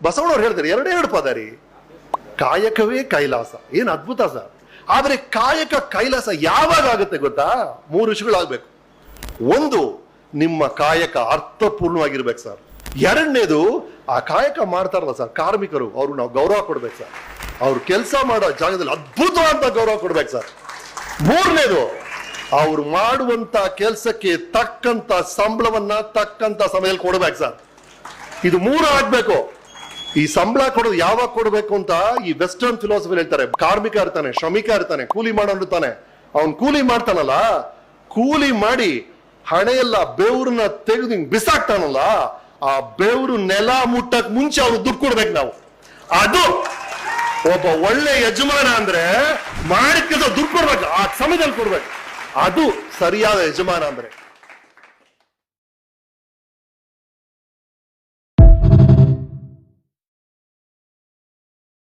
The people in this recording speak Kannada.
ಬಸವಣ್ಣವ್ರು ಹೇಳ್ತಾರೆ ಎರಡೆರಡು ಪದ ರೀ. ಕಾಯಕವೇ ಕೈಲಾಸ. ಏನ್ ಅದ್ಭುತ ಸರ್. ಆದ್ರೆ ಕಾಯಕ ಕೈಲಾಸ ಯಾವಾಗ ಆಗುತ್ತೆ ಗೊತ್ತಾ? 3 ವಿಷಯಗಳಾಗ್ಬೇಕು. ಒಂದು, ನಿಮ್ಮ ಕಾಯಕ ಅರ್ಥಪೂರ್ಣವಾಗಿರ್ಬೇಕು ಸರ್. ಎರಡನೇದು, ಆ ಕಾಯಕ ಮಾಡ್ತಾರಲ್ಲ ಸರ್ ಕಾರ್ಮಿಕರು, ಅವ್ರು ನಾವು ಗೌರವ ಕೊಡ್ಬೇಕು ಸರ್. ಅವ್ರು ಕೆಲಸ ಮಾಡೋ ಜಾಗದಲ್ಲಿ ಅದ್ಭುತವಾದ ಗೌರವ ಕೊಡ್ಬೇಕು ಸರ್. ಮೂರನೇದು, ಅವ್ರು ಮಾಡುವಂತ ಕೆಲಸಕ್ಕೆ ತಕ್ಕಂತ ಸಂಬಳವನ್ನ ತಕ್ಕಂತ ಸಮಯದಲ್ಲಿ ಕೊಡ್ಬೇಕು ಸರ್. ಇದು 3 ಆಗ್ಬೇಕು. ಈ ಸಂಬಳ ಕೊಡೋದು ಯಾವಾಗ ಕೊಡ್ಬೇಕು ಅಂತ ಈ ವೆಸ್ಟರ್ನ್ ಫಿಲಾಸಫಿ ಹೇಳ್ತಾರೆ. ಕಾರ್ಮಿಕ ಇರ್ತಾನೆ, ಶ್ರಮಿಕ ಇರ್ತಾನೆ, ಕೂಲಿ ಮಾಡೋನು ಇರ್ತಾನೆ. ಅವ್ನ್ ಕೂಲಿ ಮಾಡ್ತಾನಲ್ಲ, ಕೂಲಿ ಮಾಡಿ ಹಣೆಯೆಲ್ಲ ಬೆವ್ರನ್ನ ತೆಗೆದು ಬಿಸಾಕ್ತಾನಲ್ಲ, ಆ ಬೆವ್ರು ನೆಲ ಮುಟ್ಟಕ್ ಮುಂಚೆ ಅವ್ರು ದುಡ್ಡು ಕೊಡ್ಬೇಕು ನಾವು. ಅದು ಒಬ್ಬ ಒಳ್ಳೆ ಯಜಮಾನ ಅಂದ್ರೆ ಮಾಡಿದ ದುಡ್ಡು ಕೊಡ್ಬೇಕು, ಆ ಸಮಯದಲ್ಲಿ ಕೊಡ್ಬೇಕು. ಅದು ಸರಿಯಾದ ಯಜಮಾನ ಅಂದ್ರೆ.